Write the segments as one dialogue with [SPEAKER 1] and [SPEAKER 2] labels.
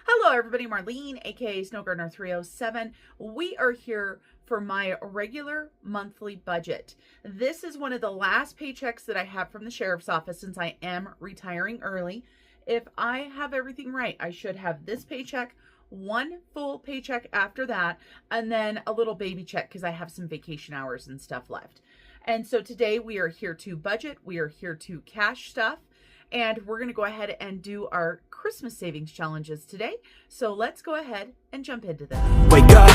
[SPEAKER 1] Hello, everybody. Marlene, aka Snow Gardener 307. We are here for my regular monthly budget. This is one of the last paychecks that I have from the sheriff's office since I am retiring early. If I have everything right, I should have this paycheck, one full paycheck after that, and then a little baby check because I have some vacation hours and stuff left. And so today we are here to budget, we are here to cash stuff, and we're going to go ahead and do our Christmas savings challenges today. So let's go ahead and jump into this.
[SPEAKER 2] Wake up,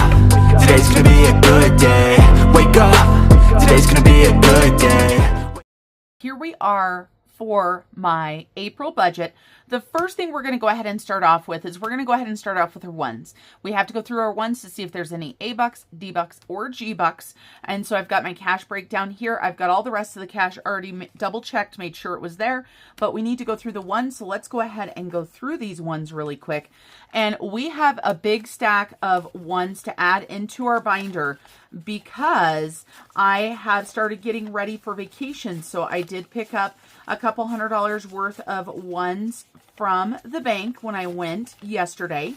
[SPEAKER 2] today's gonna be a good day. Wake up, today's gonna be a good day.
[SPEAKER 1] Here we are for my April budget. The first thing we're going to go ahead and start off with is we're going to go ahead and start off with our ones. We have to go through our ones to see if there's any A bucks, D bucks, or G bucks. And so I've got my cash breakdown here. I've got all the rest of the cash already double checked, made sure it was there, but we need to go through the ones. So let's go ahead and go through these ones really quick. And we have a big stack of ones to add into our binder because I have started getting ready for vacation. So I did pick up a couple $100 worth of ones from the bank when I went yesterday.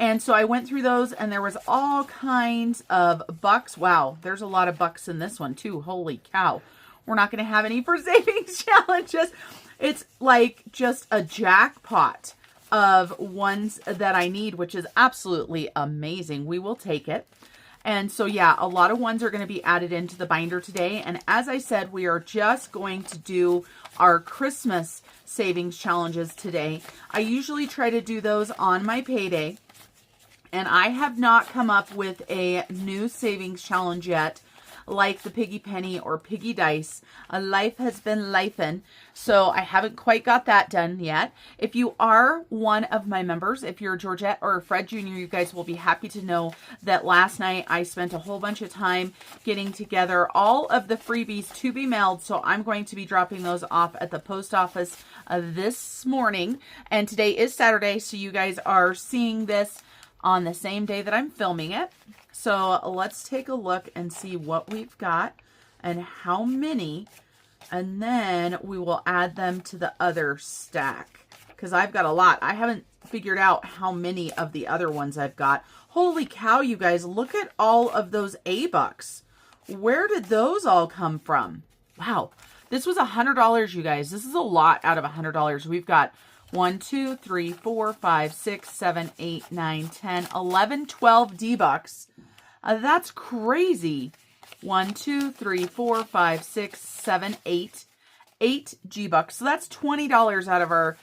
[SPEAKER 1] And so I went through those and there was all kinds of bucks. Wow, there's a lot of bucks in this one too. Holy cow. We're not going to have any for savings challenges. It's like just a jackpot of ones that I need, which is absolutely amazing. We will take it. And so, yeah, a lot of ones are going to be added into the binder today. And as I said, we are just going to do our Christmas savings challenges today. I usually try to do those on my payday. And I have not come up with a new savings challenge yet, like the Piggy Penny or Piggy Dice. Life has been lifing, so I haven't quite got that done yet. If you are one of my members, if you're Georgette or Fred Jr., you guys will be happy to know that last night I spent a whole bunch of time getting together all of the freebies to be mailed, so I'm going to be dropping those off at the post office this morning. And today is Saturday, so you guys are seeing this on the same day that I'm filming it. So let's take a look and see what we've got and how many, and then we will add them to the other stack because I've got a lot. I haven't figured out how many of the other ones I've got. Holy cow, you guys, look at all of those A-bucks. Where did those all come from? Wow, this was $100, you guys. This is a lot out of $100. We've got 1, 2, 3, 4, 5, 6, 7, 8, 9, 10, 11, 12 D-bucks. That's crazy. 1, 2, 3, 4, 5, 6, 7, 8. 8 G-bucks. So that's $20 out of our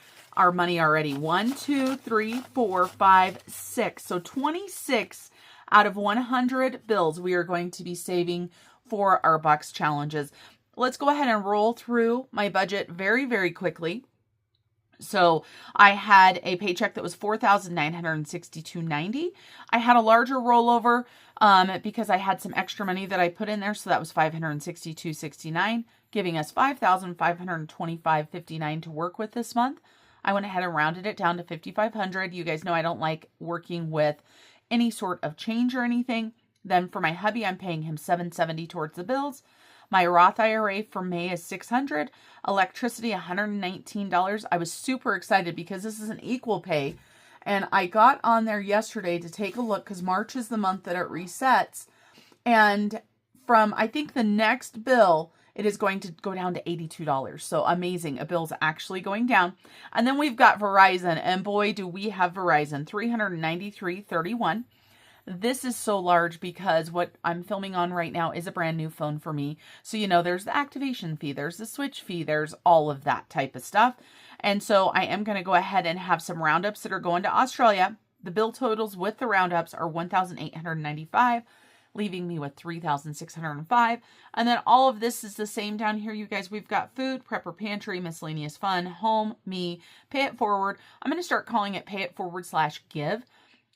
[SPEAKER 1] money already. 1, 2, 3, 4, 5, 6. So 26 out of 100 bills we are going to be saving for our bucks challenges. Let's go ahead and roll through my budget very, very quickly. So I had a paycheck that was $4,962.90. I had a larger rollover because I had some extra money that I put in there. So that was $562.69, giving us $5,525.59 to work with this month. I went ahead and rounded it down to $5,500. You guys know I don't like working with any sort of change or anything. Then for my hubby, I'm paying him $770 towards the bills. My Roth IRA for May is $600. Electricity, $119. I was super excited because this is an equal pay. And I got on there yesterday to take a look because March is the month that it resets. And from, I think, the next bill, it is going to go down to $82. So amazing. A bill's actually going down. And then we've got Verizon. And boy, do we have Verizon. $393.31. This is so large because what I'm filming on right now is a brand new phone for me. So, you know, there's the activation fee, there's the switch fee, there's all of that type of stuff. And so I am going to go ahead and have some roundups that are going to Australia. The bill totals with the roundups are $1,895, leaving me with $3,605. And then all of this is the same down here, you guys. We've got food, prepper pantry, miscellaneous fun, home, me, pay it forward. I'm going to start calling it pay it forward/give.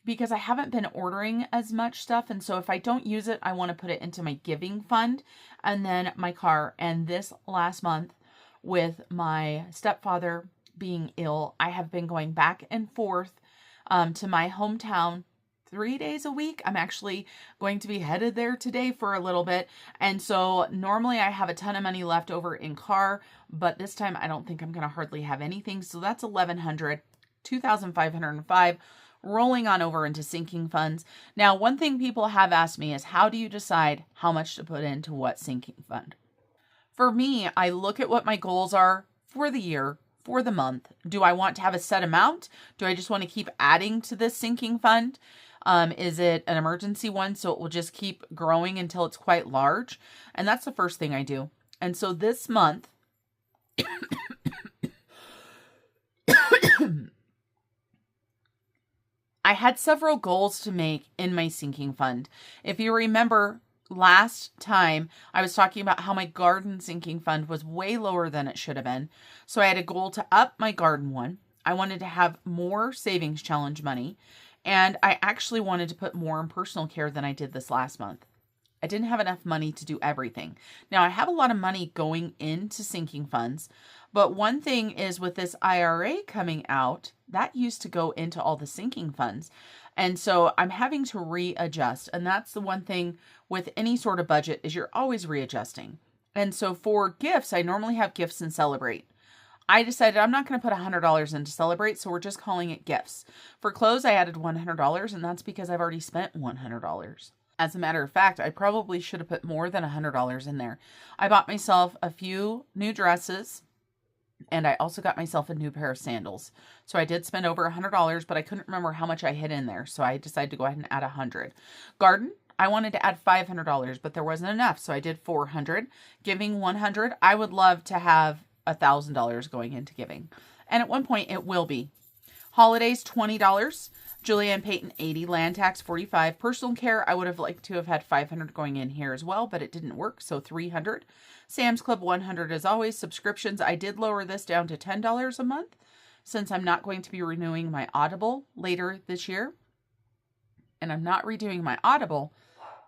[SPEAKER 1] Because I haven't been ordering as much stuff. And so if I don't use it, I want to put it into my giving fund and then my car. And this last month with my stepfather being ill, I have been going back and forth to my hometown 3 days a week. I'm actually going to be headed there today for a little bit. And so normally I have a ton of money left over in car, but this time I don't think I'm going to hardly have anything. So that's $1,100, $2,505. rolling on over into sinking funds. Now, one thing people have asked me is, how do you decide how much to put into what sinking fund? For me, I look at what my goals are for the year, for the month. Do I want to have a set amount? Do I just want to keep adding to this sinking fund? Is it an emergency one, so it will just keep growing until it's quite large? And that's the first thing I do. And so this month, I had several goals to make in my sinking fund. If you remember last time, I was talking about how my garden sinking fund was way lower than it should have been. So I had a goal to up my garden one. I wanted to have more savings challenge money. And I actually wanted to put more in personal care than I did this last month. I didn't have enough money to do everything. Now, I have a lot of money going into sinking funds, but one thing is with this IRA coming out, that used to go into all the sinking funds. And so I'm having to readjust. And that's the one thing with any sort of budget is you're always readjusting. And so for gifts, I normally have gifts and Celebrate. I decided I'm not going to put $100 in to Celebrate, so we're just calling it gifts. For clothes, I added $100, and that's because I've already spent $100. As a matter of fact, I probably should have put more than $100 in there. I bought myself a few new dresses, and I also got myself a new pair of sandals. So I did spend over $100, but I couldn't remember how much I hid in there, so I decided to go ahead and add $100. Garden, I wanted to add $500, but there wasn't enough, so I did $400. Giving $100, I would love to have $1,000 going into giving. And at one point it will be. Holidays, $20. Julia and Peyton, $80. Land tax, $45. Personal care, I would have liked to have had $500 going in here as well, but it didn't work, so $300. Sam's Club, $100 as always. Subscriptions, I did lower this down to $10 a month since I'm not going to be renewing my Audible later this year. And I'm not redoing my Audible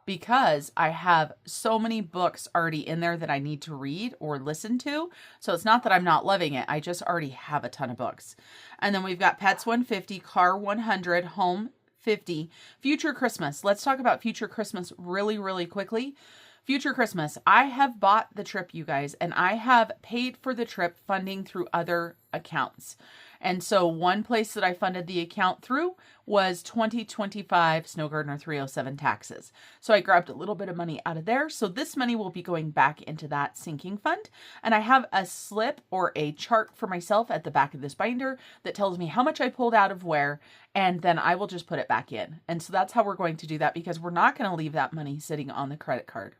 [SPEAKER 1] because I have so many books already in there that I need to read or listen to. So it's not that I'm not loving it. I just already have a ton of books. And then we've got Pets, $150, Car, $100, Home, $50. Future Christmas. Let's talk about Future Christmas really, really quickly. Future Christmas. I have bought the trip, you guys, and I have paid for the trip funding through other accounts. And so one place that I funded the account through was 2025 Snow Gardener 307 taxes. So I grabbed a little bit of money out of there. So this money will be going back into that sinking fund. And I have a slip or a chart for myself at the back of this binder that tells me how much I pulled out of where, and then I will just put it back in. And so that's how we're going to do that because we're not going to leave that money sitting on the credit card.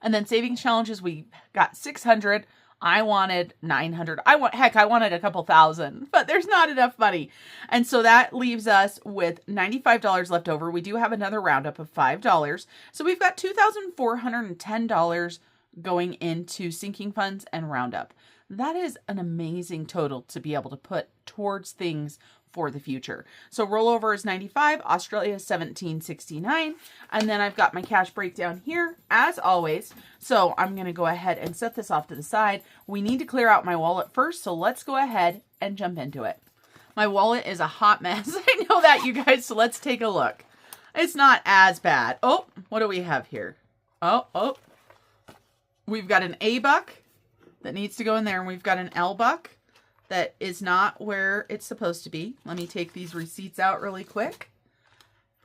[SPEAKER 1] And then savings challenges, we got 600. I wanted 900. I wanted a couple thousand, but there's not enough money. And so that leaves us with $95 left over. We do have another roundup of $5. So we've got $2,410 going into sinking funds and roundup. That is an amazing total to be able to put towards things for the future. So rollover is 95, Australia is 1769, and then I've got my cash breakdown here as always. So I'm going to go ahead and set this off to the side. We need to clear out my wallet first, so let's go ahead and jump into it. My wallet is a hot mess. I know that, you guys, so let's take a look. It's not as bad. Oh, what do we have here? Oh, we've got an A buck that needs to go in there, and we've got an L buck that is not where it's supposed to be. Let me take these receipts out really quick.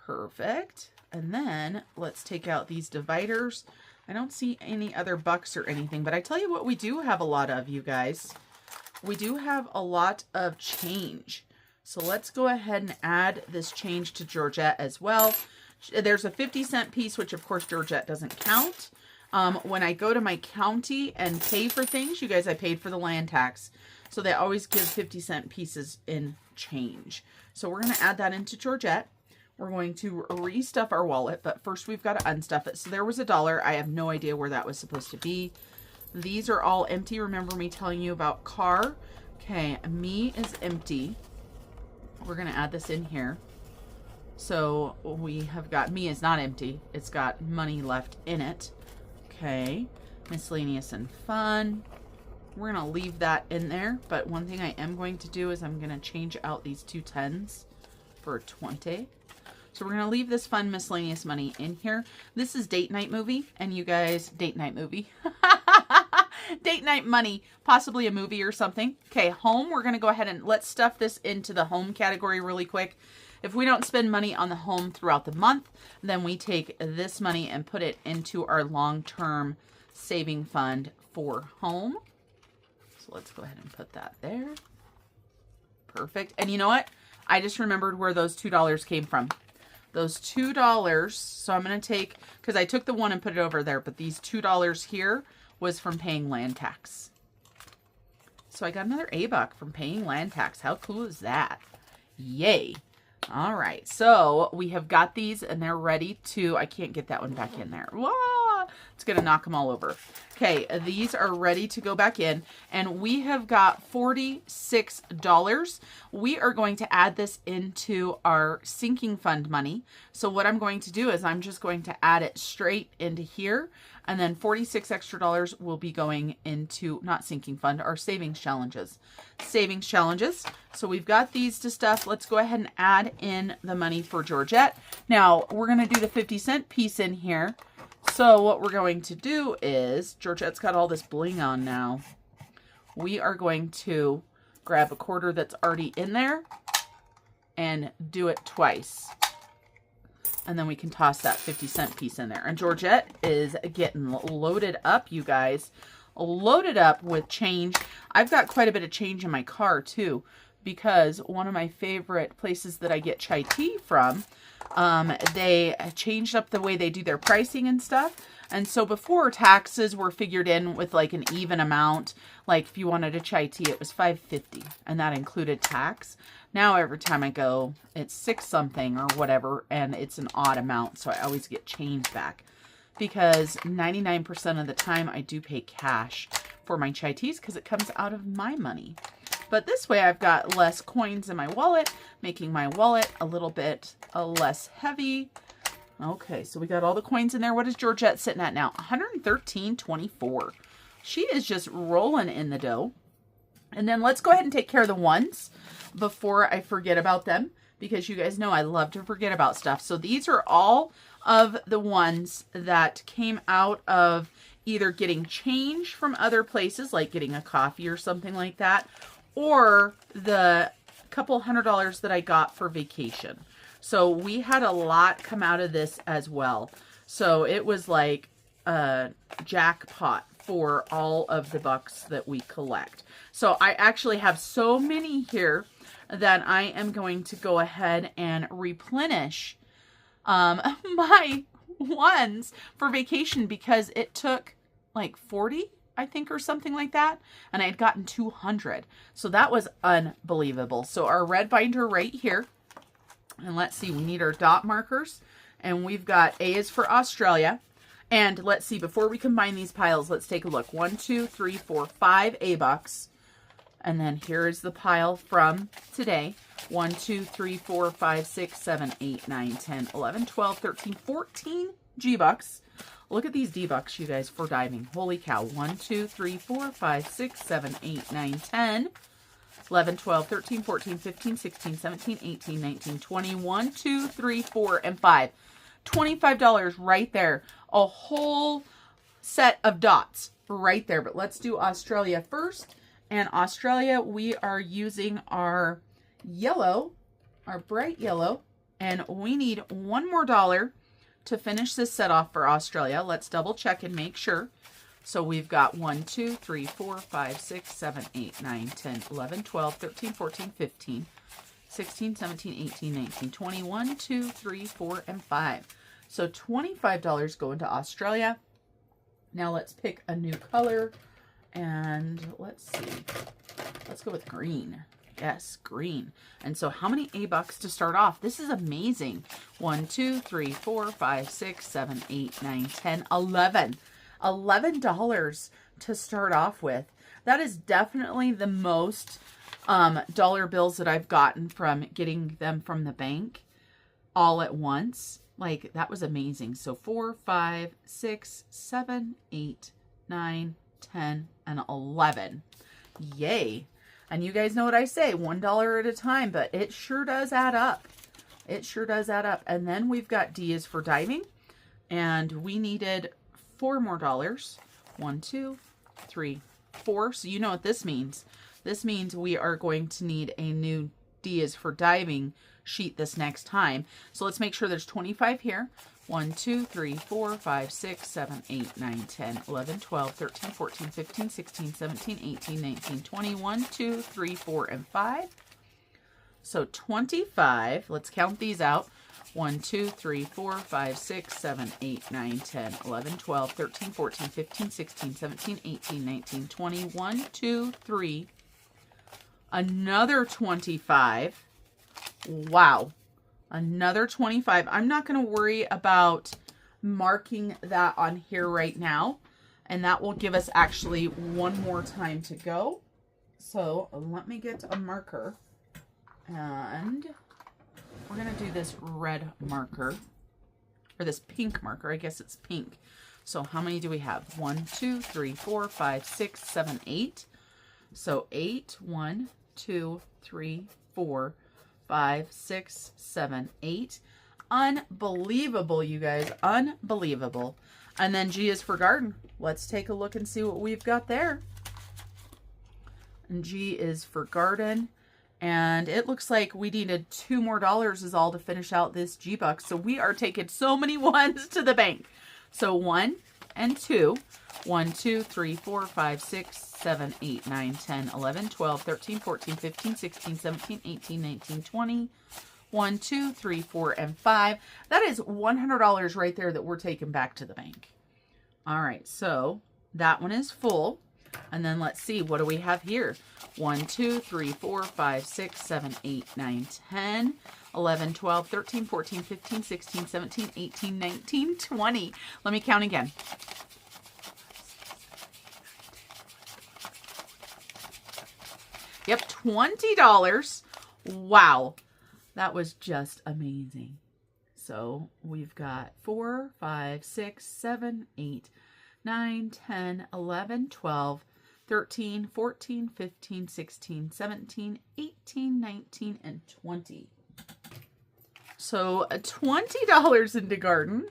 [SPEAKER 1] Perfect. And then let's take out these dividers. I don't see any other bucks or anything, but I tell you what we do have a lot of, you guys. We do have a lot of change. So let's go ahead and add this change to Georgette as well. There's a 50-cent piece, which of course Georgette doesn't count. When I go to my county and pay for things, you guys, I paid for the land tax. So they always give 50-cent pieces in change. So we're going to add that into Georgette. We're going to restuff our wallet, but first we've got to unstuff it. So there was $1. I have no idea where that was supposed to be. These are all empty. Remember me telling you about car? Okay, me is empty. We're going to add this in here. So we have got, me is not empty. It's got money left in it. Okay, miscellaneous and fun. We're going to leave that in there, but one thing I am going to do is I'm going to change out these 2 10s for 20. So we're going to leave this fun miscellaneous money in here. This is date night movie, and you guys, date night movie. Date night money, possibly a movie or something. Okay, home, we're going to go ahead and let's stuff this into the home category really quick. If we don't spend money on the home throughout the month, then we take this money and put it into our long-term saving fund for home. So let's go ahead and put that there. Perfect. And you know what? I just remembered where those $2 came from. Those $2, so I'm going to take, because I took the one and put it over there, but these $2 here was from paying land tax. So I got another A-buck from paying land tax. How cool is that? Yay. All right, so we have got these and they're ready to, I can't get that one back in there. Whoa, it's going to knock them all over. Okay, these are ready to go back in and we have got $46. We are going to add this into our sinking fund money. So what I'm going to do is I'm just going to add it straight into here. And then 46 extra dollars will be going into, not sinking fund, our savings challenges. Savings challenges. So we've got these to stuff. Let's go ahead and add in the money for Georgette. Now, we're going to do the 50-cent piece in here. So what we're going to do is, Georgette's got all this bling on now. We are going to grab a quarter that's already in there and do it twice. And then we can toss that 50-cent piece in there. And Georgette is getting loaded up, you guys. Loaded up with change. I've got quite a bit of change in my car, too. Because one of my favorite places that I get chai tea from, they changed up the way they do their pricing and stuff. And so before, taxes were figured in with like an even amount. Like if you wanted a chai tea, it was $5.50. And that included tax. Now every time I go, it's 6 something or whatever, and it's an odd amount, so I always get change back. Because 99% of the time I do pay cash for my chai teas because it comes out of my money. But this way I've got less coins in my wallet, making my wallet a little bit less heavy. Okay, so we got all the coins in there. What is Georgette sitting at now? $113.24. She is just rolling in the dough. And then let's go ahead and take care of the ones before I forget about them, because you guys know I love to forget about stuff. So these are all of the ones that came out of either getting change from other places, like getting a coffee or something like that, or the couple $100 that I got for vacation. So we had a lot come out of this as well. So it was like a jackpot for all of the bucks that we collect. So I actually have so many here that I am going to go ahead and replenish my ones for vacation, because it took like 40, I think, or something like that. And I had gotten 200. So that was unbelievable. So our red binder right here. And let's see, we need our dot markers. And we've got A is for Australia. And let's see, before we combine these piles, let's take a look. 1, 2, 3, 4, 5 A-bucks. And then here is the pile from today. 1, 2, 3, 4, 5, 6, 7, 8, 9, 10, 11, 12, 13, 14 G-bucks. Look at these D-bucks, you guys, for diving. Holy cow. 1, 2, 3, 4, 5, 6, 7, 8, 9, 10, 11, 12, 13, 14, 15, 16, 17, 18, 19, 20, 1, 2, 3, 4, and 5. $25 right there. A whole set of dots right there. But let's do Australia first. And Australia, we are using our yellow, our bright yellow. And we need one more dollar to finish this set off for Australia. Let's double check and make sure. So we've got 1, 2, 3, 4, 5, 6, 7, 8, 9, 10, 11, 12, 13, 14, 15, 16, 17, 18, 19, 20, 1, 2, 3, 4, and 5. So $25 go into Australia. Now let's pick a new color. And let's see. Let's go with green. Yes, green. And so how many A-bucks to start off? This is amazing. 1, 2, 3, 4, 5, 6, 7, 8, 9, 10, 11. $11 to start off with. That is definitely the most dollar bills that I've gotten from getting them from the bank all at once. Like, that was amazing. So 4, 5, 6, 7, 8, 9, 10, and 11. Yay. And you guys know what I say, $1 at a time, but it sure does add up. It sure does add up. And then we've got D is for diving, and we needed $4 more. 1, 2, 3, 4. So you know what this means. This means we are going to need a new D is for diving sheet this next time. So let's make sure there's 25 here. 1, 2, 3, 4, 5, 6, 7, 8, 9, 10, 11, 12, 13, 14, 15, 16, 17, 18, 19, 20, 1, 2, 3, 4, and 5. So 25. Let's count these out. 1, 2, 3, 4, 5, 6, 7, 8, 9, 10, 11, 12, 13, 14, 15, 16, 17, 18, 19, 20, 1, 2, 3. Another 25. Wow. Another 25. I'm not going to worry about marking that on here right now. And that will give us actually one more time to go. So let me get a marker. And we're going to do this red marker. Or this pink marker. I guess it's pink. So how many do we have? 1, 2, 3, 4, 5, 6, 7, 8. So 8. 1, 2, 3, 4, 5, 6, 7, 8. Unbelievable, you guys. Unbelievable. And then G is for garden. Let's take a look and see what we've got there. And G is for garden. And it looks like we needed $2 more is all to finish out this G-Buck. So we are taking so many ones to the bank. So 1 and 2. 1, 2, 3, 4, 5, 6, 7, 8, 9, 10, 11, 12, 13, 14, 15, 16, 17, 18, 19, 20. 1, 2, 3, 4, and 5. That is $100 right there that we're taking back to the bank. All right, so that one is full. And then let's see, what do we have here? 1, 2, 3, 4, 5, 6, 7, 8, 9, 10, 11, 12, 13, 14, 15, 16, 17, 18, 19, 20. Let me count again. Yep, $20. Wow. That was just amazing. So we've got 4, 5, 6, 7, 8, 9, 10, 11, 12, 13, 14, 15, 16, 17, 18, 19, and 20. So $20 into garden.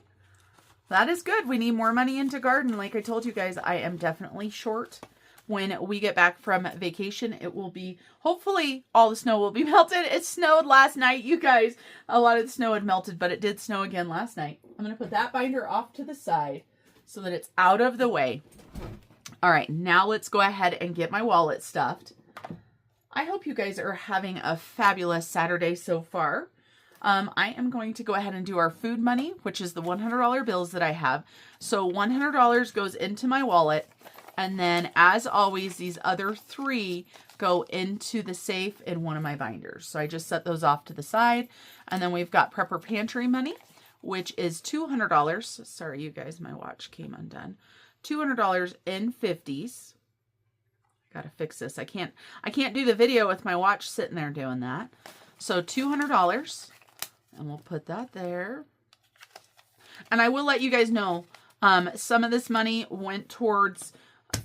[SPEAKER 1] That is good. We need more money into garden. Like I told you guys, I am definitely short. When we get back from vacation, it will be, hopefully all the snow will be melted. It snowed last night, you guys. A lot of the snow had melted, but it did snow again last night. I'm going to put that binder off to the side so that it's out of the way. All right, now let's go ahead and get my wallet stuffed. I hope you guys are having a fabulous Saturday so far. I am going to go ahead and do our food money, which is the $100 bills that I have. So $100 goes into my wallet. And then, as always, these other 3 go into the safe in one of my binders. So I just set those off to the side. And then we've got Prepper Pantry money, which is $200. Sorry, you guys, my watch came undone. $200 in 50s. Gotta fix this. I can't do the video with my watch sitting there doing that. So $200. And we'll put that there. And I will let you guys know, some of this money went towards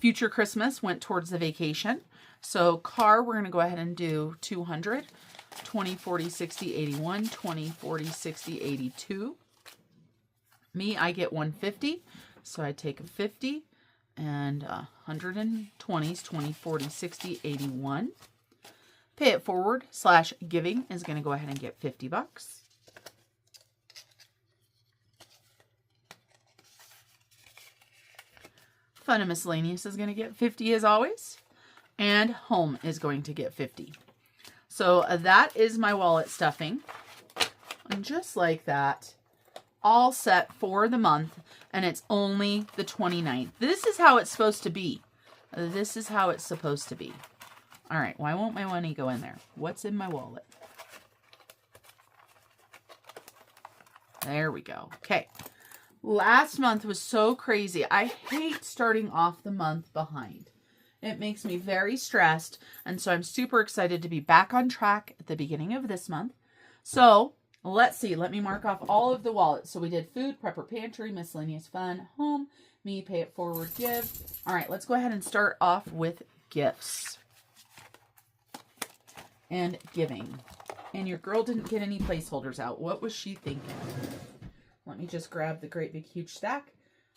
[SPEAKER 1] future Christmas, went towards the vacation. So car, we're going to go ahead and do 200, 20, 40, 60, 81, 20, 40, 60, 82. Me, I get 150. So I take a 50 and 120s, 20, 40, 60, 81. Pay it forward / giving is going to go ahead and get $50. Fun and Miscellaneous is going to get 50 as always. And Home is going to get 50. So that is my wallet stuffing. And just like that, all set for the month. And it's only the 29th. This is how it's supposed to be. This is how it's supposed to be. All right, why won't my money go in there? What's in my wallet? There we go. Okay. Last month was so crazy. I hate starting off the month behind. It makes me very stressed. And so I'm super excited to be back on track at the beginning of this month. So let's see. Let me mark off all of the wallets. So we did food, Prepper Pantry, Miscellaneous Fun, Home, Me, Pay It Forward, Give. All right, let's go ahead and start off with gifts and giving. And your girl didn't get any placeholders out. What was she thinking? Let me just grab the great big huge stack.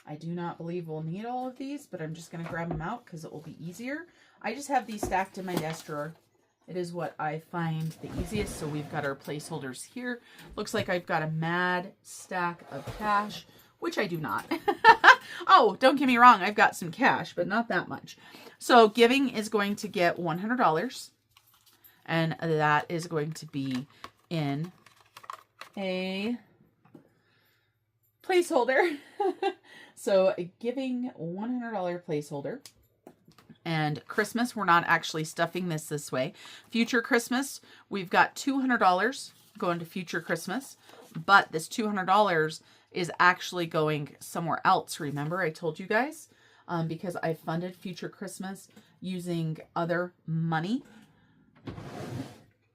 [SPEAKER 1] I do not believe we'll need all of these, but I'm just going to grab them out because it will be easier. I just have these stacked in my desk drawer. It is what I find the easiest. So we've got our placeholders here. Looks like I've got a mad stack of cash, which I do not. Oh, don't get me wrong. I've got some cash, but not that much. So giving is going to get $100. And that is going to be in a placeholder. So giving $100 placeholder. And Christmas, we're not actually stuffing this way. Future Christmas, we've got $200 going to future Christmas. But this $200 is actually going somewhere else. Remember, I told you guys, because I funded future Christmas using other money.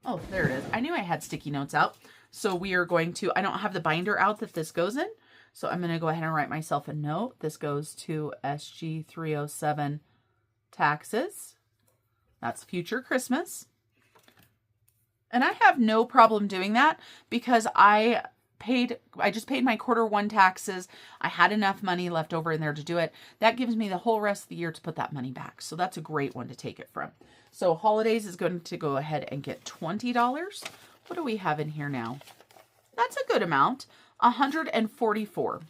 [SPEAKER 1] Oh, there it is. I knew I had sticky notes out. So we are going to, I don't have the binder out that this goes in. So I'm going to go ahead and write myself a note. This goes to SG 307 taxes. That's future Christmas. And I have no problem doing that because I just paid my Q1 taxes. I had enough money left over in there to do it. That gives me the whole rest of the year to put that money back. So that's a great one to take it from. So holidays is going to go ahead and get $20. What do we have in here now? That's a good amount. $144.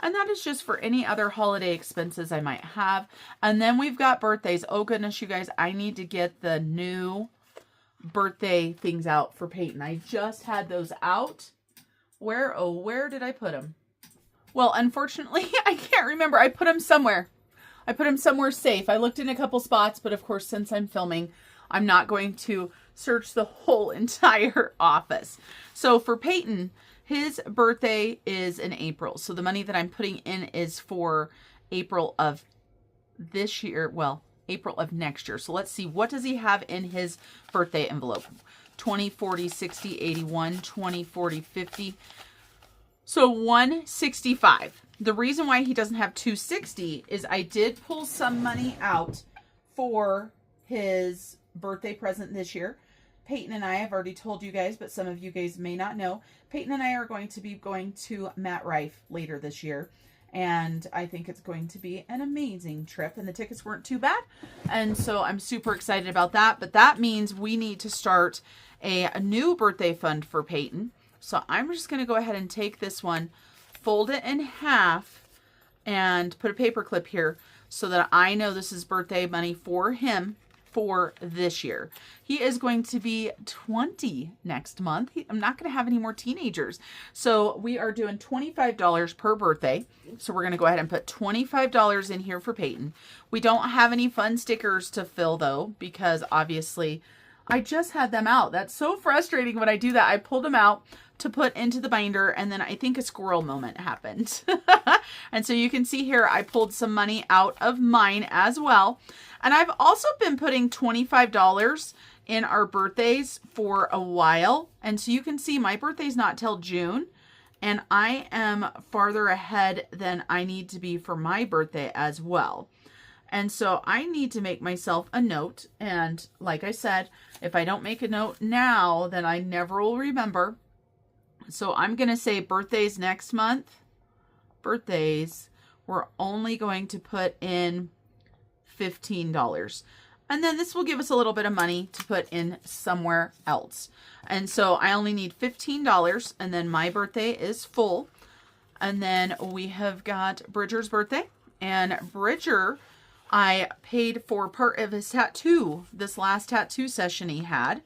[SPEAKER 1] And that is just for any other holiday expenses I might have. And then we've got birthdays. Oh goodness, you guys, I need to get the new birthday things out for Peyton. I just had those out. Where did I put them? Well, unfortunately, I can't remember. I put them somewhere. I put them somewhere safe. I looked in a couple spots, but of course, since I'm filming, I'm not going to search the whole entire office. So for Peyton, his birthday is in April. So the money that I'm putting in is for April of this year. Well, April of next year. So let's see. What does he have in his birthday envelope? 20, 40, 60, 81, 20, 40, 50. So 165. The reason why he doesn't have 260 is I did pull some money out for his birthday present this year. Peyton and I have already told you guys, but some of you guys may not know. Peyton and I are going to be going to Matt Rife later this year. And I think it's going to be an amazing trip. And the tickets weren't too bad. And so I'm super excited about that. But that means we need to start a new birthday fund for Peyton. So I'm just going to go ahead and take this one, fold it in half, and put a paper clip here so that I know this is birthday money for him for this year. He is going to be 20 next month. I'm not going to have any more teenagers. So we are doing $25 per birthday. So we're going to go ahead and put $25 in here for Peyton. We don't have any fun stickers to fill though, because obviously I just had them out. That's so frustrating when I do that. I pulled them out to put into the binder, and then I think a squirrel moment happened. And so you can see here, I pulled some money out of mine as well. And I've also been putting $25 in our birthdays for a while. And so you can see my birthday's not till June, and I am farther ahead than I need to be for my birthday as well. And so I need to make myself a note. And like I said, if I don't make a note now, then I never will remember. So I'm going to say birthdays next month. Birthdays, we're only going to put in $15. And then this will give us a little bit of money to put in somewhere else. And so I only need $15, and then my birthday is full. And then we have got Bridger's birthday. And Bridger, I paid for part of his tattoo, this last tattoo session he had.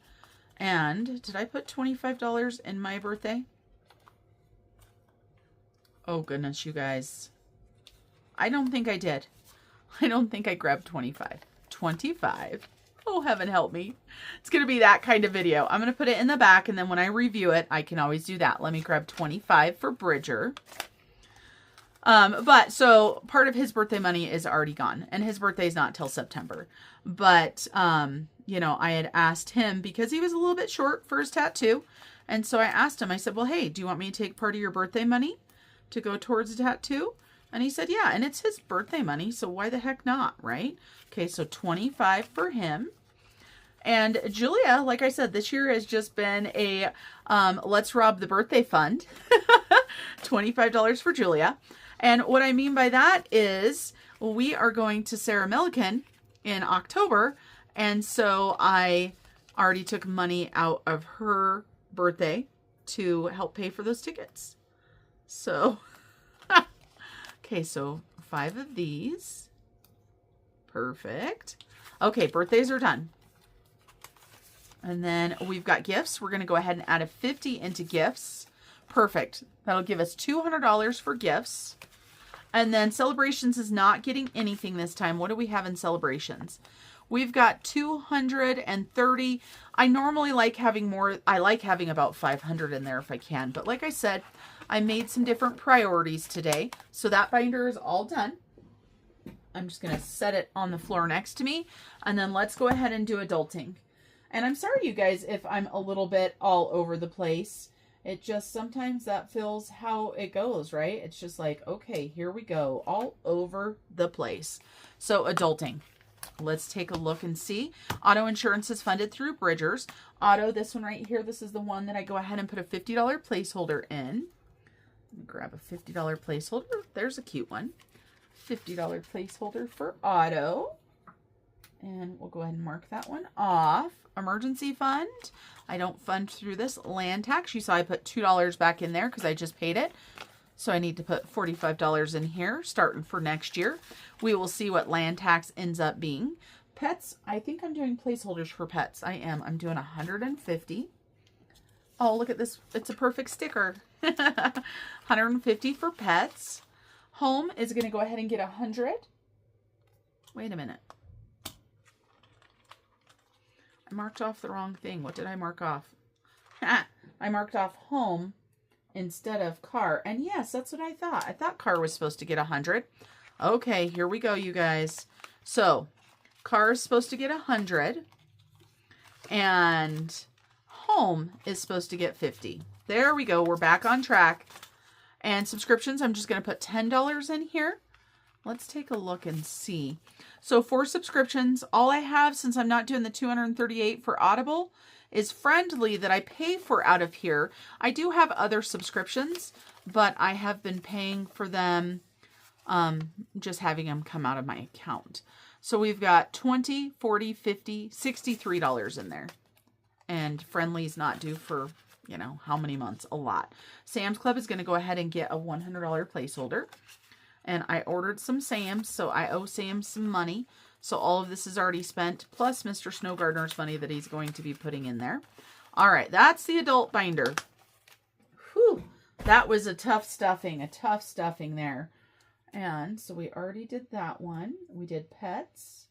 [SPEAKER 1] And did I put $25 in my birthday? Oh goodness, you guys. I don't think I did. I don't think I grabbed 25. 25. Oh, heaven help me. It's going to be that kind of video. I'm going to put it in the back, and then when I review it, I can always do that. Let me grab 25 for Bridger. But so part of his birthday money is already gone, and his birthday is not till September. But, you know, I had asked him because he was a little bit short for his tattoo. And so I asked him, I said, well, hey, do you want me to take part of your birthday money to go towards the tattoo? And he said, yeah, and it's his birthday money, so why the heck not, right? Okay, so 25 for him. And Julia, like I said, this year has just been a let's rob the birthday fund. $25 for Julia. And what I mean by that is we are going to Sarah Milliken in October. And so I already took money out of her birthday to help pay for those tickets. So, okay, so 5 of these. Perfect. Okay, birthdays are done. And then we've got gifts. We're going to go ahead and add a 50 into gifts. Perfect. That'll give us $200 for gifts. And then celebrations is not getting anything this time. What do we have in celebrations? We've got 230. I normally like having more. I like having about 500 in there if I can. But like I said, I made some different priorities today. So that binder is all done. I'm just going to set it on the floor next to me. And then let's go ahead and do adulting. And I'm sorry, you guys, if I'm a little bit all over the place. It just sometimes that feels how it goes, right? It's just like, okay, here we go. All over the place. So adulting. Let's take a look and see. Auto insurance is funded through Bridgers. Auto, this one right here, this is the one that I go ahead and put a $50 placeholder in. Let me grab a $50 placeholder. There's a cute one. $50 placeholder for auto. And we'll go ahead and mark that one off. Emergency fund. I don't fund through this. Land tax. You saw I put $2 back in there because I just paid it. So I need to put $45 in here starting for next year. We will see what land tax ends up being. Pets. I think I'm doing placeholders for pets. I am. I'm doing 150. Oh, look at this. It's a perfect sticker. 150 for pets. Home is going to go ahead and get 100. Wait a minute. I marked off the wrong thing. What did I mark off? I marked off home instead of car. And yes, that's what I thought. I thought car was supposed to get 100. Okay, here we go, you guys. So, car is supposed to get 100. And home is supposed to get 50. There we go. We're back on track. And subscriptions, I'm just going to put $10 in here. Let's take a look and see. So for subscriptions, all I have, since I'm not doing the 238 for Audible, is Friendly that I pay for out of here. I do have other subscriptions, but I have been paying for them, just having them come out of my account. So we've got 20, 40, 50, $63 in there. And Friendly's not due for, you know, how many months? A lot. Sam's Club is going to go ahead and get a $100 placeholder. And I ordered some Sam's, so I owe Sam some money. So all of this is already spent, plus Mr. Snow Gardener's money that he's going to be putting in there. All right, that's the adult binder. Whew, that was a tough stuffing there. And so we already did that one. We did pets.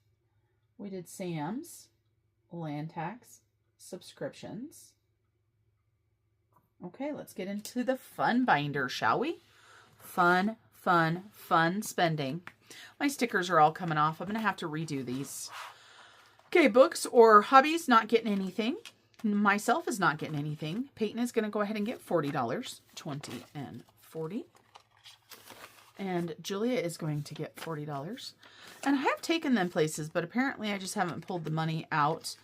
[SPEAKER 1] We did Sam's, land tax, subscriptions. Okay, let's get into the fun binder, shall we? Fun spending. My stickers are all coming off. I'm going to have to redo these. Okay, books or hobbies, not getting anything. Myself is not getting anything. Peyton is going to go ahead and get $40. 20 and 40. And Julia is going to get $40. And I have taken them places, but apparently I just haven't pulled the money out.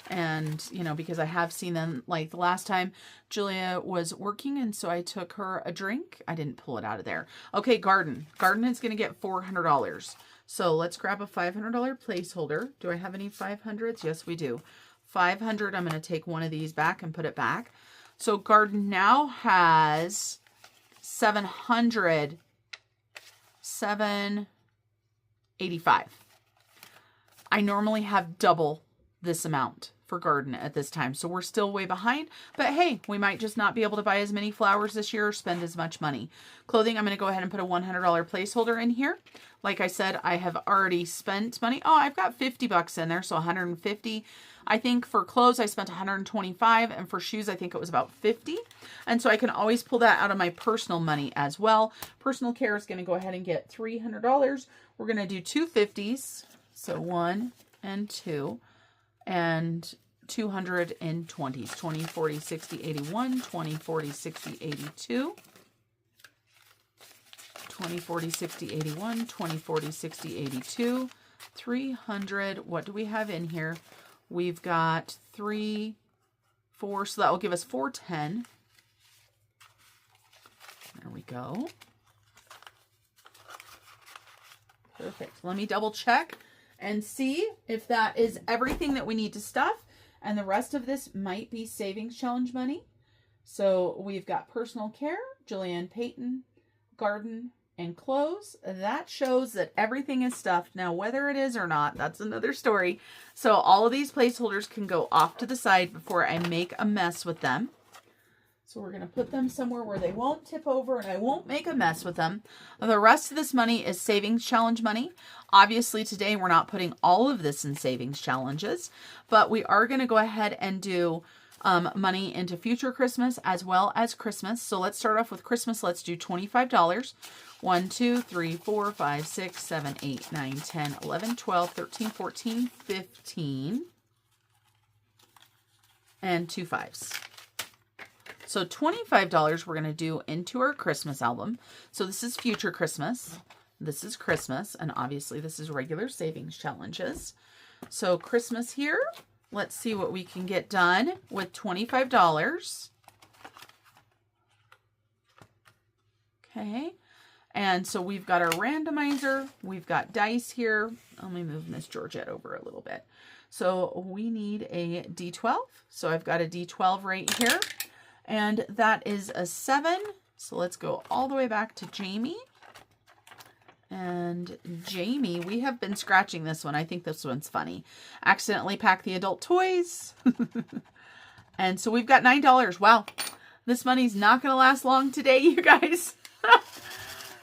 [SPEAKER 1] And, you know, because I have seen them, like the last time Julia was working, and so I took her a drink. I didn't pull it out of there. Okay, garden. Garden is going to get $400. So let's grab a $500 placeholder. Do I have any 500s? Yes, we do. 500, I'm going to take one of these back and put it back. So garden now has 785. I normally have double this amount for garden at this time. So we're still way behind, but hey, we might just not be able to buy as many flowers this year or spend as much money. Clothing, I'm going to go ahead and put a $100 placeholder in here. Like I said, I have already spent money. Oh, I've got 50 bucks in there, so 150. I think for clothes, I spent 125, and for shoes, I think it was about 50. And so I can always pull that out of my personal money as well. Personal care is going to go ahead and get $300. We're going to do two 50s. So 1 and 2. And 220s, 20, 40, 60, 81, 20, 40, 60, 82, 20, 40, 60, 81, 20, 40, 60, 82, 300. What do we have in here? We've got 3, 4, so that will give us 410. There we go. Perfect. Let me double check and see if that is everything that we need to stuff. And the rest of this might be savings challenge money. So we've got personal care, Julianne Payton, garden, and clothes. That shows that everything is stuffed. Now, whether it is or not, that's another story. So all of these placeholders can go off to the side before I make a mess with them. So we're going to put them somewhere where they won't tip over and I won't make a mess with them. The rest of this money is savings challenge money. Obviously today we're not putting all of this in savings challenges, but we are going to go ahead and do money into future Christmas as well as Christmas. So let's start off with Christmas. Let's do $25. 1, 2, 3, 4, 5, 6, 7, 8, 9, 10, 11, 12, 13, 14, 15, and 2 5s. So $25 we're going to do into our Christmas album. So this is future Christmas. This is Christmas. And obviously this is regular savings challenges. So Christmas here. Let's see what we can get done with $25. Okay. And so we've got our randomizer. We've got dice here. Let me move Miss Georgette over a little bit. So we need a D12. So I've got a D12 right here. And that is a 7. So let's go all the way back to Jamie. And Jamie, we have been scratching this one. I think this one's funny. Accidentally pack the adult toys. And so we've got $9. Wow. This money's not going to last long today, you guys.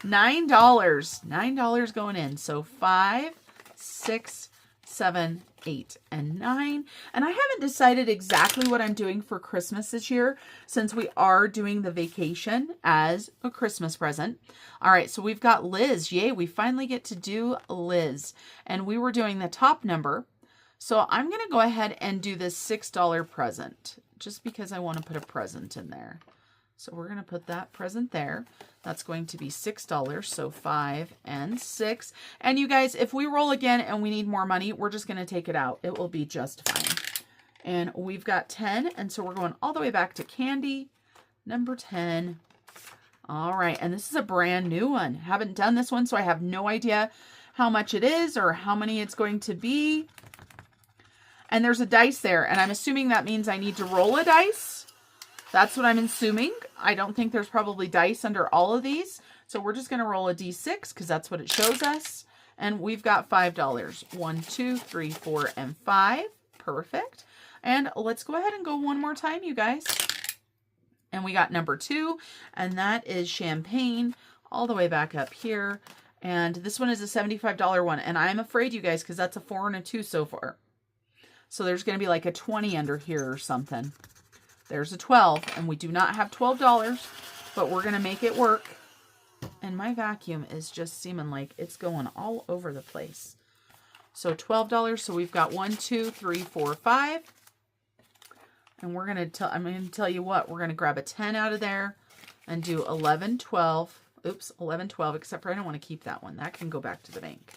[SPEAKER 1] $9. $9 going in. So 5, 6, 7, 8, and 9. And I haven't decided exactly what I'm doing for Christmas this year since we are doing the vacation as a Christmas present. All right, so we've got Liz. Yay, we finally get to do Liz. And we were doing the top number. So I'm going to go ahead and do this $6 present just because I want to put a present in there. So we're going to put that present there. That's going to be $6. So 5 and 6. And you guys, if we roll again and we need more money, we're just going to take it out. It will be just fine. And we've got 10. And so we're going all the way back to Candy, number 10. All right. And this is a brand new one. Haven't done this one, so I have no idea how much it is or how many it's going to be. And there's a dice there. And I'm assuming that means I need to roll a dice. That's what I'm assuming. I don't think there's probably dice under all of these. So we're just going to roll a D6 because that's what it shows us. And we've got $5. 1, 2, 3, 4, and 5. Perfect. And let's go ahead and go one more time, you guys. And we got number 2. And that is champagne all the way back up here. And this one is a $75 one. And I'm afraid, you guys, because that's a 4 and a 2 so far. So there's going to be like a 20 under here or something. There's a 12, and we do not have $12, but we're going to make it work. And my vacuum is just seeming like it's going all over the place. So $12, so we've got 1, 2, 3, 4, 5. And we're going to I'm going to tell you what, we're going to grab a 10 out of there and do 11, 12. Oops, 11, 12, except for I don't want to keep that one. That can go back to the bank.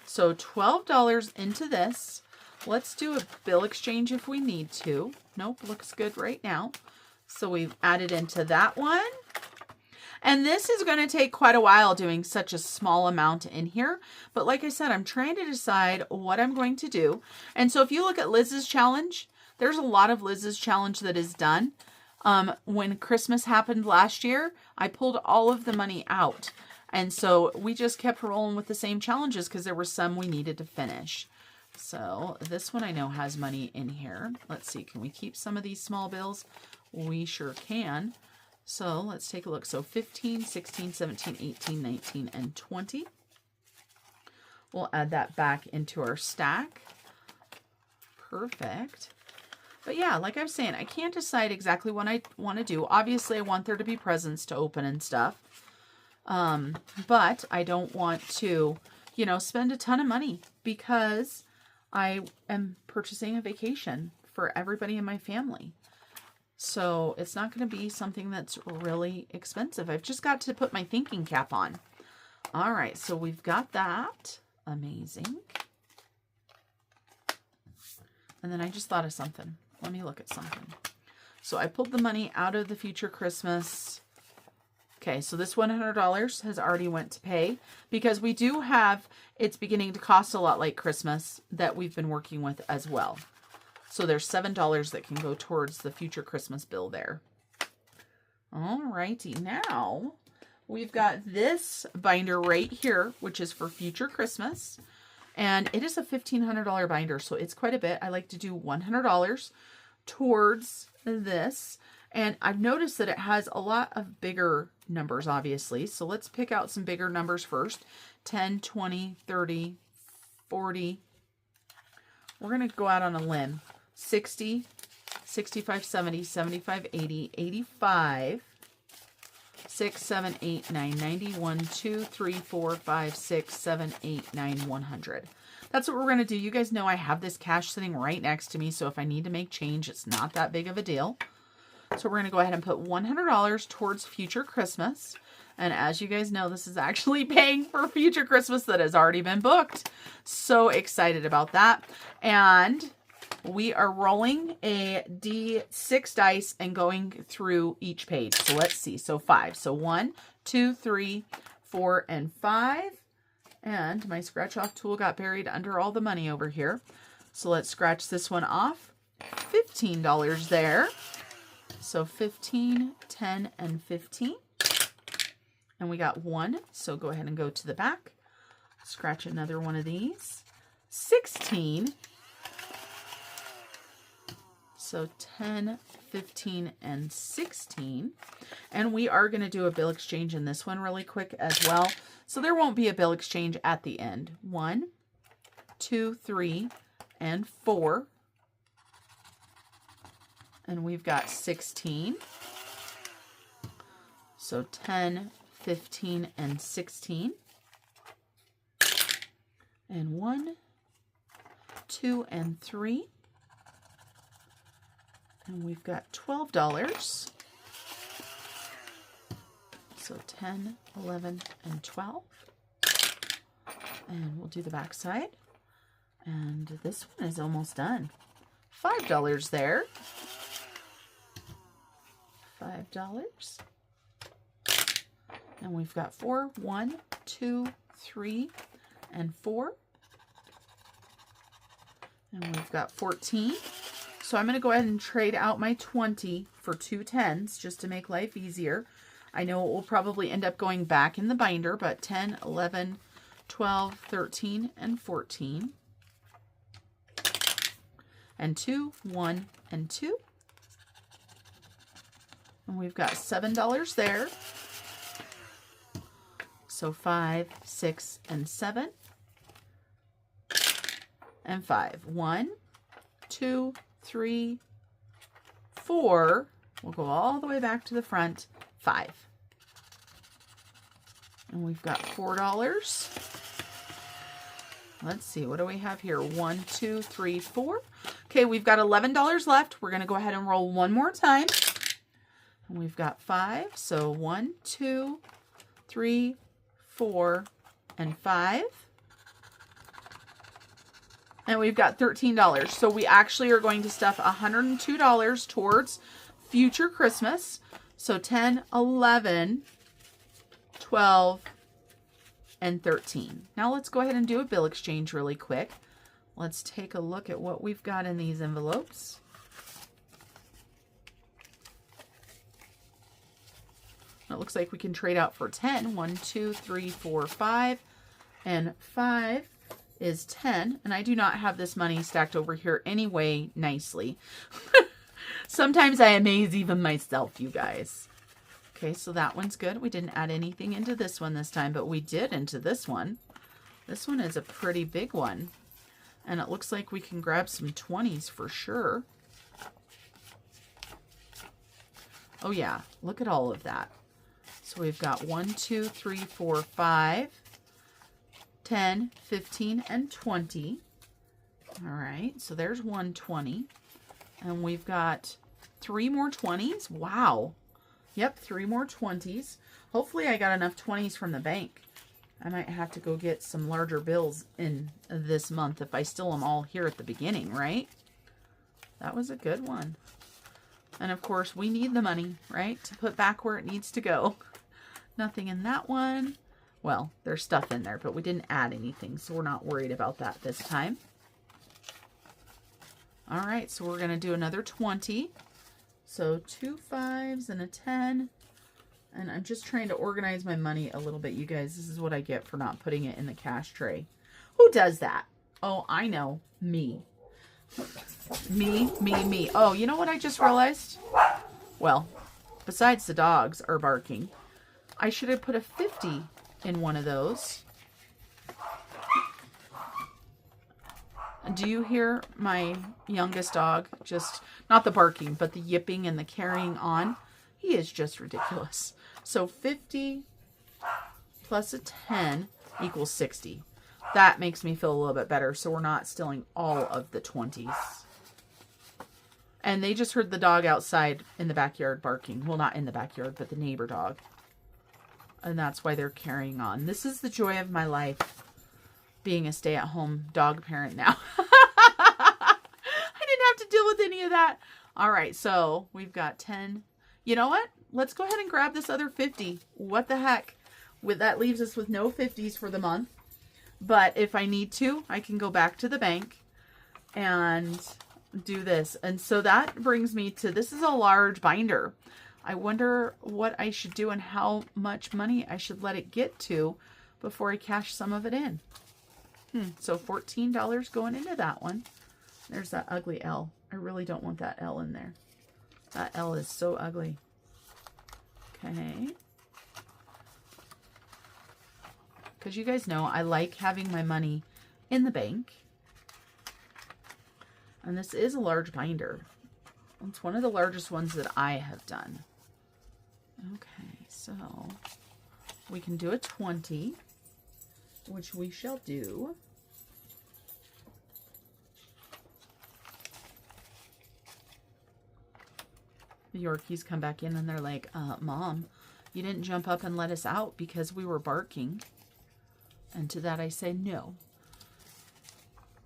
[SPEAKER 1] So $12 into this. Let's do a bill exchange if we need to. Nope, looks good right now. So we've added into that one. And this is going to take quite a while doing such a small amount in here. But like I said, I'm trying to decide what I'm going to do. And so if you look at Liz's challenge, there's a lot of Liz's challenge that is done. When Christmas happened last year, I pulled all of the money out. And so we just kept rolling with the same challenges because there were some we needed to finish. So this one I know has money in here. Let's see, can we keep some of these small bills? We sure can. So let's take a look. So 15, 16, 17, 18, 19, and 20. We'll add that back into our stack. Perfect. But yeah, like I was saying, I can't decide exactly what I want to do. Obviously, I want there to be presents to open and stuff. But I don't want to, you know, spend a ton of money because I am purchasing a vacation for everybody in my family. So it's not going to be something that's really expensive. I've just got to put my thinking cap on. All right, so we've got that. Amazing. And then I just thought of something. Let me look at something. So I pulled the money out of the future Christmas. Okay, so this $100 has already went to pay because we do have, it's beginning to cost a lot like Christmas that we've been working with as well. So there's $7 that can go towards the future Christmas bill there. Alrighty, now we've got this binder right here, which is for future Christmas. And it is a $1,500 binder, so it's quite a bit. I like to do $100 towards this. And I've noticed that it has a lot of bigger numbers, obviously. So let's pick out some bigger numbers first. 10, 20, 30, 40. We're going to go out on a limb. 60, 65, 70, 75, 80, 85, 6, 7, 8, 9, 90, 1, 2, 3, 4, 5, 6, 7, 8, 9, 100. That's what we're going to do. You guys know I have this cash sitting right next to me, so if I need to make change, it's not that big of a deal. So we're going to go ahead and put $100 towards future Christmas. And as you guys know, this is actually paying for future Christmas that has already been booked. So excited about that. And we are rolling a D6 dice and going through each page. So let's see. So 5. So 1, 2, 3, 4, and 5. And my scratch off tool got buried under all the money over here. So let's scratch this one off. $15 there. So 15, 10, and 15. And we got 1. So go ahead and go to the back. Scratch another one of these. 16. So 10, 15, and 16. And we are going to do a bill exchange in this one really quick as well. So there won't be a bill exchange at the end. 1, 2, 3, and 4. And we've got 16. So 10, 15, and 16. And 1, 2, and 3. And we've got $12. So 10, 11, and 12. And we'll do the back side. And this one is almost done. $5 there. $5. And we've got 4, 1, 2, 3, and 4. And we've got 14. So I'm going to go ahead and trade out my 20 for 2 10s just to make life easier. I know it will probably end up going back in the binder, but 10, 11, 12, 13, and 14. And 2, 1, and 2. And we've got $7 there. So 5, 6, and 7. And 5. 1, 2, 3, 4. We'll go all the way back to the front. 5. And we've got $4. Let's see, what do we have here? 1, 2, 3, 4. Okay, we've got $11 left. We're going to go ahead and roll one more time. And we've got 5. So 1, 2, 3, 4, and 5. And we've got $13. So we actually are going to stuff $102 towards future Christmas. So 10, 11, 12, and 13. Now let's go ahead and do a bill exchange really quick. Let's take a look at what we've got in these envelopes. It looks like we can trade out for 10. 1, 2, 3, 4, 5. And 5 is 10. And I do not have this money stacked over here anyway nicely. Sometimes I amaze even myself, you guys. Okay, so that one's good. We didn't add anything into this one this time, but we did into this one. This one is a pretty big one. And it looks like we can grab some 20s for sure. Oh yeah, look at all of that. So we've got 1, 2, 3, 4, 5, 10, 15, and 20. All right, so there's 120. And we've got 3 more 20s. Wow. Yep, 3 more 20s. Hopefully I got enough 20s from the bank. I might have to go get some larger bills in this month if I still am all here at the beginning, right? That was a good one. And of course, we need the money, right, to put back where it needs to go. Nothing in that one. Well, there's stuff in there, but we didn't add anything, so we're not worried about that this time. All right, so we're going to do another 20. So 2 5s and a 10. And I'm just trying to organize my money a little bit, you guys. This is what I get for not putting it in the cash tray. Who does that? Oh, I know. Me. Me. Oh, you know what I just realized? Well, besides the dogs are barking, I should have put a 50 in one of those. Do you hear my youngest dog? Just, not the barking, but the yipping and the carrying on. He is just ridiculous. So 50 plus a 10 equals 60. That makes me feel a little bit better. So we're not stealing all of the 20s. And they just heard the dog outside in the backyard barking. Well, not in the backyard, but the neighbor dog. And that's why they're carrying on. This is the joy of my life, being a stay-at-home dog parent now. I didn't have to deal with any of that. All right, so we've got 10. You know what? Let's go ahead and grab this other 50. What the heck? That leaves us with no 50s for the month. But if I need to, I can go back to the bank and do this. And so that brings me to, this is a large binder. I wonder what I should do and how much money I should let it get to before I cash some of it in. So $14 going into that one. There's that ugly L. I really don't want that L in there. That L is so ugly. Okay. Because you guys know I like having my money in the bank. And this is a large binder. It's one of the largest ones that I have done. Okay, so we can do a 20, which we shall do. The Yorkies come back in and they're like, Mom, you didn't jump up and let us out because we were barking. And to that I say no.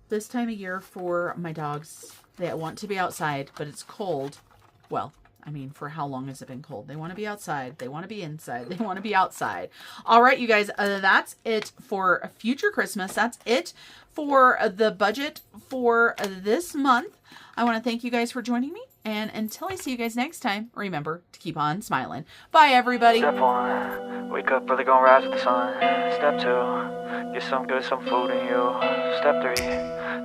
[SPEAKER 1] This time of year for my dogs, they want to be outside, but it's cold. Well, I mean, for how long has it been cold? They want to be outside. They want to be inside. They want to be outside. All right, you guys, that's it for future Christmas. That's it for the budget for this month. I want to thank you guys for joining me. And until I see you guys next time, remember to keep on smiling. Bye, everybody.
[SPEAKER 3] Step 1, wake up early, gonna rise with the sun. Step 2, get some good, some food in you. Step 3,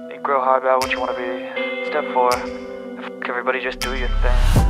[SPEAKER 3] think real hard about what you want to be. Step 4, everybody just do your thing.